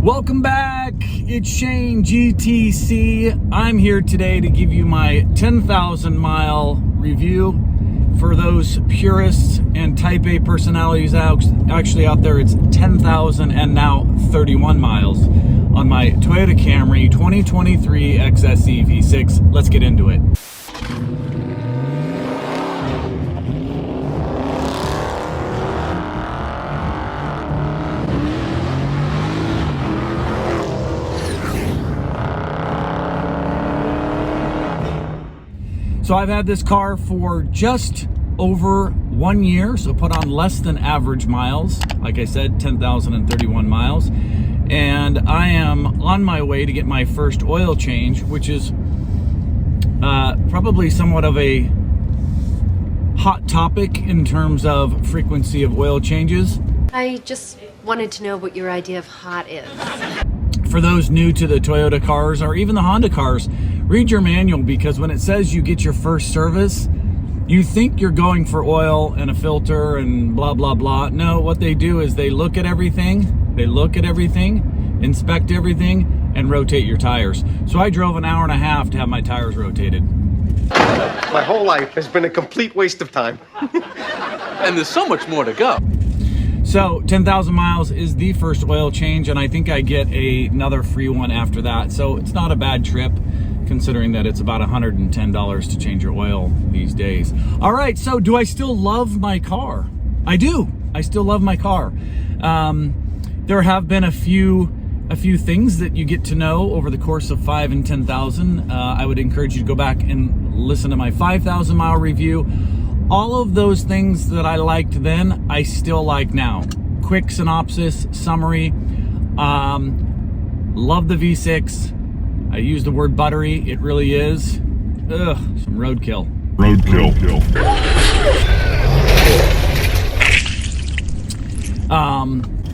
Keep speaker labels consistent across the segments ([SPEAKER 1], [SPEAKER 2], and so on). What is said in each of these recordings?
[SPEAKER 1] Welcome back, it's Shane GTC. I'm here today to give you my 10,000 mile review. For those purists and type A personalities actually out there, it's 10,000 and now 31 miles on my Toyota Camry 2023 XSE V6. Let's get into it. So I've had this car for just over 1 year, so put on less than average miles. Like I said, 10,031 miles. And I am on my way to get my first oil change, which is probably somewhat of a hot topic in terms of frequency of oil changes.
[SPEAKER 2] I just wanted to know what your idea of hot is.
[SPEAKER 1] For those new to the Toyota cars or even the Honda cars, read your manual, because when it says you get your first service, you think you're going for oil and a filter and blah, blah, blah. No, what they do is they look at everything, inspect everything, and rotate your tires. So I drove an hour and a half to have my tires rotated.
[SPEAKER 3] My whole life has been a complete waste of time.
[SPEAKER 4] And there's so much more to go.
[SPEAKER 1] So 10,000 miles is the first oil change, and I think I get another free one after that. So it's not a bad trip, considering that it's about $110 to change your oil these days. All right, so do I still love my car? I do. I still love my car. There have been a few things that you get to know over the course of 5 and 10,000. I would encourage you to go back and listen to my 5,000 mile review. All of those things that I liked then, I still like now. Quick synopsis, summary. Love the V6. I use the word buttery. It really is. Ugh, some roadkill.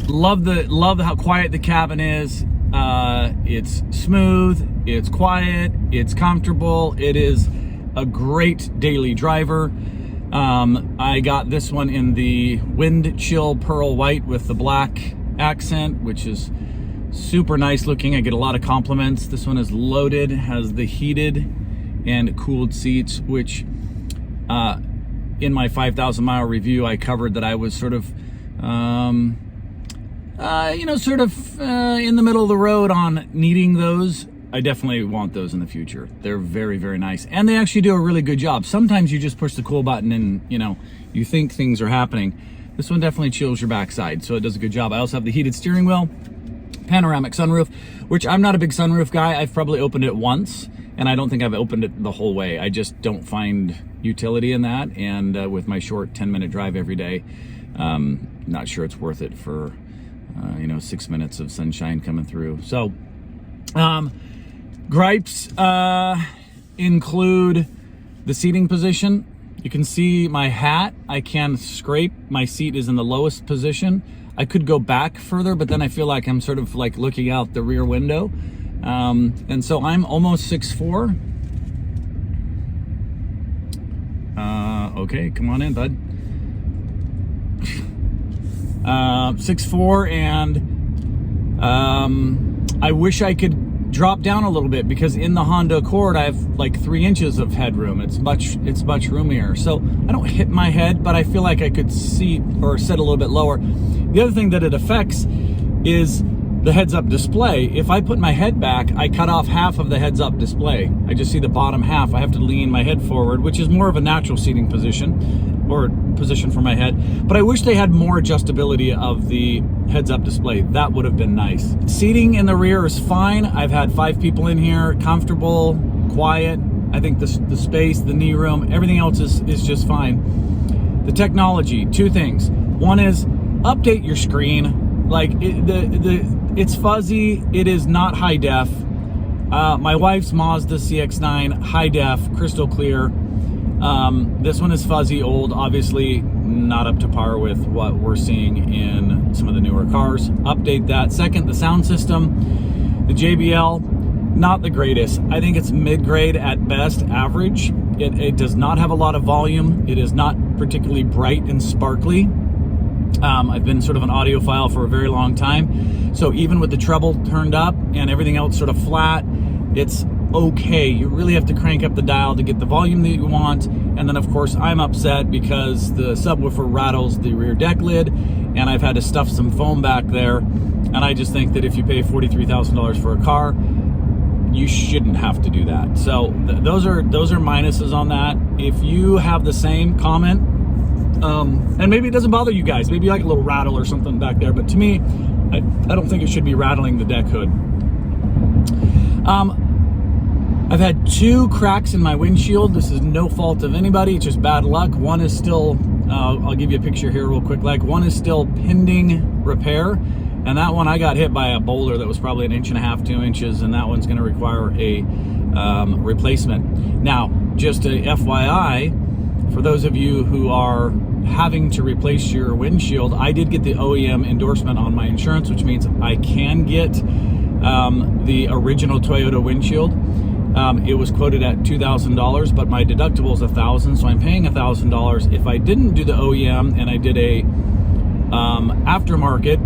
[SPEAKER 1] Love how quiet the cabin is. It's smooth, it's quiet, it's comfortable. It is a great daily driver. I got this one in the Windshield pearl white with the black accent, which is super nice looking. I get a lot of compliments. This one is loaded, has the heated and cooled seats, which in my 5,000 mile review, I covered that I was sort of, in the middle of the road on needing those. I definitely want those in the future. They're very, very nice. And they actually do a really good job. Sometimes you just push the cool button and, you think things are happening. This one definitely chills your backside, so it does a good job. I also have the heated steering wheel, panoramic sunroof, which I'm not a big sunroof guy. I've probably opened it once, and I don't think I've opened it the whole way. I just don't find utility in that. And with my short 10-minute drive every day, not sure it's worth it for, 6 minutes of sunshine coming through. So, gripes include the seating position. You can see my hat. I can scrape. My seat is in the lowest position. I could go back further, but then I feel like I'm sort of like looking out the rear window. And so I'm almost 6'4". Okay, come on in, bud. 6'4", and I wish I could drop down a little bit, because in the Honda Accord I have like 3 inches of headroom. It's much roomier, so I don't hit my head, but I feel like I could seat or sit a little bit lower. The other thing that it affects is the heads-up display. If I put my head back, I cut off half of the heads-up display. I just see the bottom half. I have to lean my head forward, which is more of a natural seating position, or position for my head. But I wish they had more adjustability of the heads-up display. That would have been nice. Seating in the rear is fine. I've had 5 people in here, comfortable, quiet. I think the space, the knee room, everything else is just fine. The technology, 2 things. One is update your screen. Like it's fuzzy. It is not high def. My wife's Mazda CX-9, high def, crystal clear. This one is fuzzy, old, obviously not up to par with what we're seeing in some of the newer cars. Update that. Second, the sound system, the JBL, not the greatest. I think it's mid-grade at best, average. It does not have a lot of volume. It is not particularly bright and sparkly. I've been sort of an audiophile for a very long time. So even with the treble turned up and everything else sort of flat, it's okay. You really have to crank up the dial to get the volume that you want. And then of course I'm upset because the subwoofer rattles the rear deck lid, and I've had to stuff some foam back there. And I just think that if you pay $43,000 for a car, you shouldn't have to do that. So those are minuses on that. If you have the same comment, and maybe it doesn't bother you guys, maybe you like a little rattle or something back there, but to me, I don't think it should be rattling the deck hood. I've had 2 cracks in my windshield. This is no fault of anybody, it's just bad luck. One is still, I'll give you a picture here real quick, like one is still pending repair, and that one I got hit by a boulder that was probably 1.5 inches, 2 inches, and that one's gonna require a replacement. Now, just a FYI, for those of you who are having to replace your windshield, I did get the OEM endorsement on my insurance, which means I can get the original Toyota windshield. It was quoted at $2,000, but my deductible is $1,000, so I'm paying $1,000. If I didn't do the OEM and I did a aftermarket,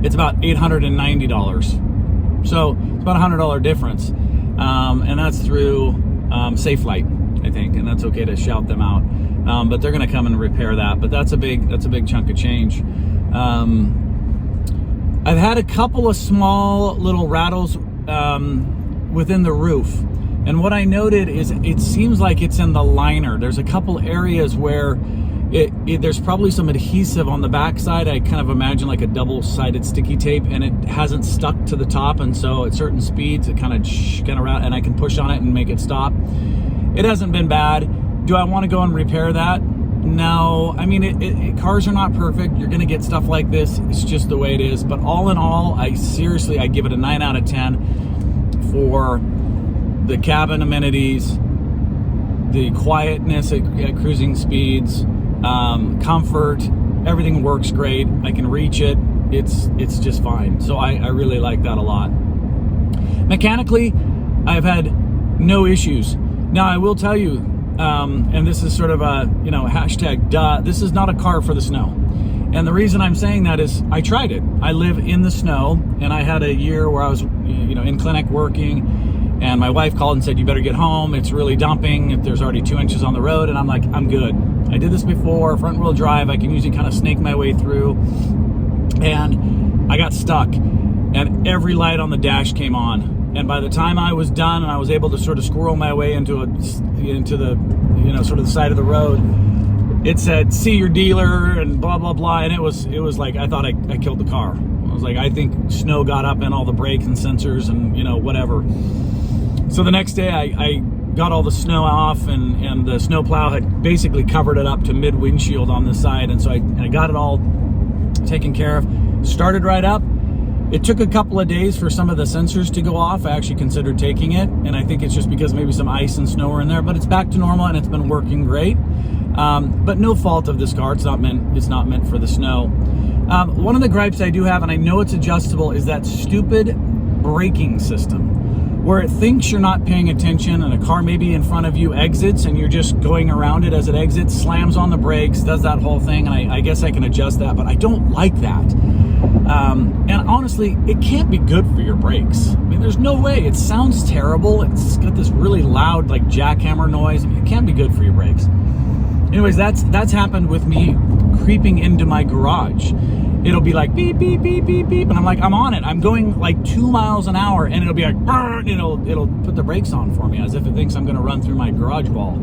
[SPEAKER 1] it's about $890. So it's about a $100 difference, and that's through Safelite, I think, and that's okay to shout them out. But they're going to come and repair that. But that's a big chunk of change. I've had a couple of small little rattles within the roof, and what I noted is it seems like it's in the liner. There's a couple areas where there's probably some adhesive on the backside. I kind of imagine like a double-sided sticky tape, and it hasn't stuck to the top, and so at certain speeds it kind of around, and I can push on it and make it stop. It hasn't been bad. Do I want to go and repair that? No. I mean, cars are not perfect. You're going to get stuff like this. It's just the way it is. But all in all, I give it a 9 out of 10 for the cabin amenities, the quietness at cruising speeds, comfort. Everything works great. I can reach it. It's just fine. So I really like that a lot. Mechanically, I've had no issues. Now, I will tell you, and this is sort of a, hashtag duh, this is not a car for the snow. And the reason I'm saying that is I tried it. I live in the snow, and I had a year where I was, in clinic working, and my wife called and said, you better get home. It's really dumping. If there's already 2 inches on the road, and I'm like, I'm good. I did this before, front wheel drive. I can usually kind of snake my way through, and I got stuck, and every light on the dash came on. And by the time I was done and I was able to sort of squirrel my way into the, sort of the side of the road, it said, see your dealer and blah, blah, blah. And it was like, I thought I killed the car. I was like, I think snow got up in all the brakes and sensors and, whatever. So the next day I got all the snow off, and the snow plow had basically covered it up to mid windshield on the side. And so I got it all taken care of, started right up. It took a couple of days for some of the sensors to go off. I actually considered taking it, and I think it's just because maybe some ice and snow were in there, but it's back to normal and it's been working great. But no fault of this car. It's not meant for the snow. One of the gripes I do have, and I know it's adjustable, is that stupid braking system where it thinks you're not paying attention and a car maybe in front of you exits and you're just going around it as it exits, slams on the brakes, does that whole thing, and I guess I can adjust that, but I don't like that. And honestly, it can't be good for your brakes. I mean, there's no way. It sounds terrible. It's got this really loud, like, jackhammer noise. I mean, it can't be good for your brakes. Anyways, that's happened with me creeping into my garage. It'll be like beep, beep, beep, beep, beep, and I'm like, I'm on it. I'm going like 2 miles an hour, and it'll be like, burn, it'll put the brakes on for me as if it thinks I'm going to run through my garage wall.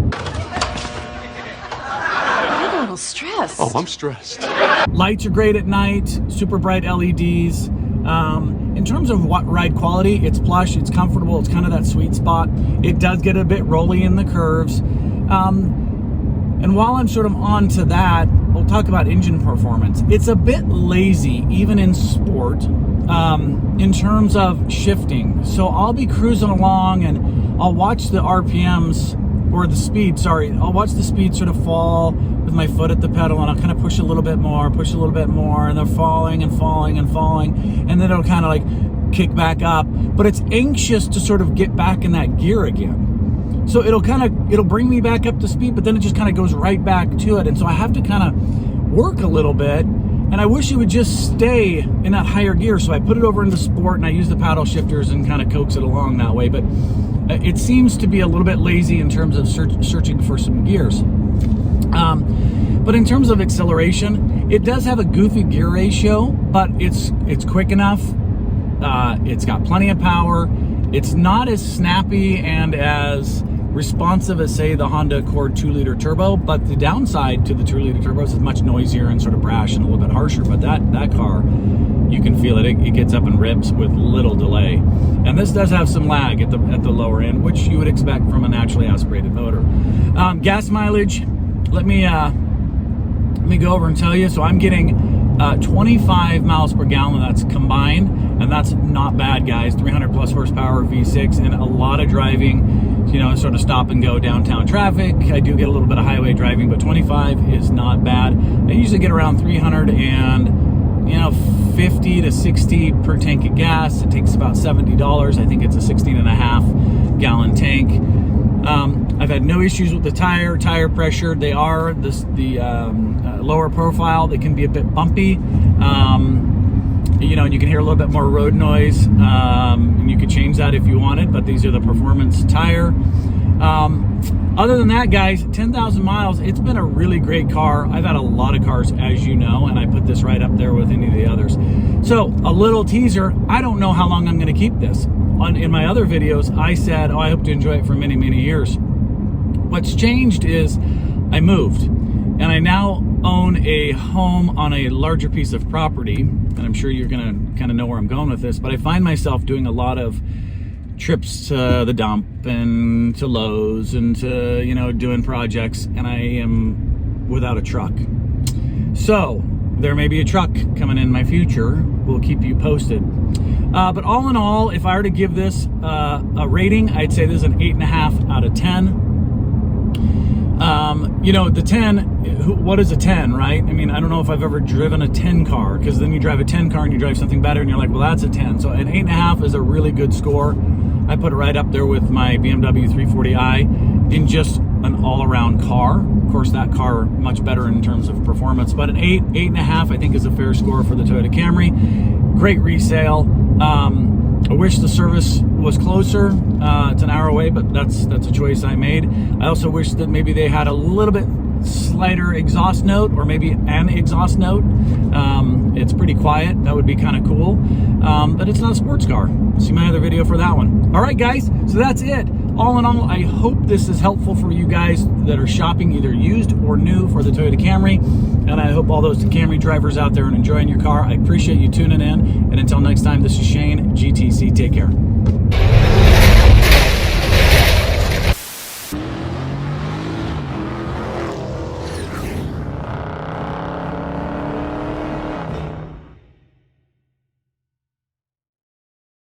[SPEAKER 2] I'm a little stressed.
[SPEAKER 4] Oh, I'm stressed.
[SPEAKER 1] Lights are great at night, super bright LEDs. In terms of what ride quality, it's plush, it's comfortable, it's kind of that sweet spot. It does get a bit rolly in the curves. And while I'm sort of on to that, we'll talk about engine performance. It's a bit lazy, even in sport, in terms of shifting. So I'll be cruising along and I'll watch the RPMs, or the speed, sorry. I'll watch the speed sort of fall with my foot at the pedal, and I'll kind of push a little bit more, and they're falling and falling and falling, and then it'll kind of like kick back up. But it's anxious to sort of get back in that gear again. So it'll bring me back up to speed, but then it just kind of goes right back to it. And so I have to kind of work a little bit, and I wish it would just stay in that higher gear. So I put it over into sport, and I use the paddle shifters and kind of coax it along that way. But it seems to be a little bit lazy in terms of searching for some gears. But in terms of acceleration, it does have a goofy gear ratio, but it's quick enough. It's got plenty of power. It's not as snappy and as responsive as, say, the Honda Accord 2-liter turbo, but the downside to the 2-liter turbo is it's much noisier and sort of brash and a little bit harsher. But that car, you can feel it. It gets up and rips with little delay. And this does have some lag at the lower end, which you would expect from a naturally aspirated motor. Gas mileage, let me go over and tell you. So I'm getting 25 miles per gallon. That's combined, and that's not bad, guys. 300 plus horsepower V6 and a lot of driving, you know, sort of stop and go downtown traffic. I do get a little bit of highway driving, but 25 is not bad. I usually get around 350 to 60 per tank of gas. It takes about $70. I think it's a 16.5 gallon tank. I've had no issues with the tire pressure. They are the lower profile. They can be a bit bumpy. You know, and you can hear a little bit more road noise, and you could change that if you wanted, but these are the performance tire. Other than that, guys, 10,000 miles, it's been a really great car. I've had a lot of cars, as you know, and I put this right up there with any of the others. So a little teaser, I don't know how long I'm going to keep this. In my other videos, I said, I hope to enjoy it for many, many years. What's changed is I moved, and I now own a home on a larger piece of property, and I'm sure you're gonna kind of know where I'm going with this, but I find myself doing a lot of trips to the dump and to Lowe's and to, you know, doing projects, and I am without a truck. So there may be a truck coming in my future. We'll keep you posted. But all in all, if I were to give this a rating, I'd say this is an 8.5 out of 10. You know, the 10, what is a 10, right? I mean, I don't know if I've ever driven a 10 car, because then you drive a 10 car and you drive something better and you're like, well, that's a 10. So an 8.5 is a really good score. I put it right up there with my BMW 340i in just an all-around car. Of course, that car much better in terms of performance, but an 8.5 I think is a fair score for the Toyota Camry. Great resale. I wish the service was closer. It's an hour away, but that's a choice I made. I also wish that maybe they had a little bit slighter exhaust note, or maybe an exhaust note. It's pretty quiet. That would be kind of cool. But it's not a sports car. See my other video for that one. All right, guys. So that's it. All in all, I hope this is helpful for you guys that are shopping either used or new for the Toyota Camry. And I hope all those Camry drivers out there are enjoying your car. I appreciate you tuning in. And until next time, this is Shane, GTC. Take care.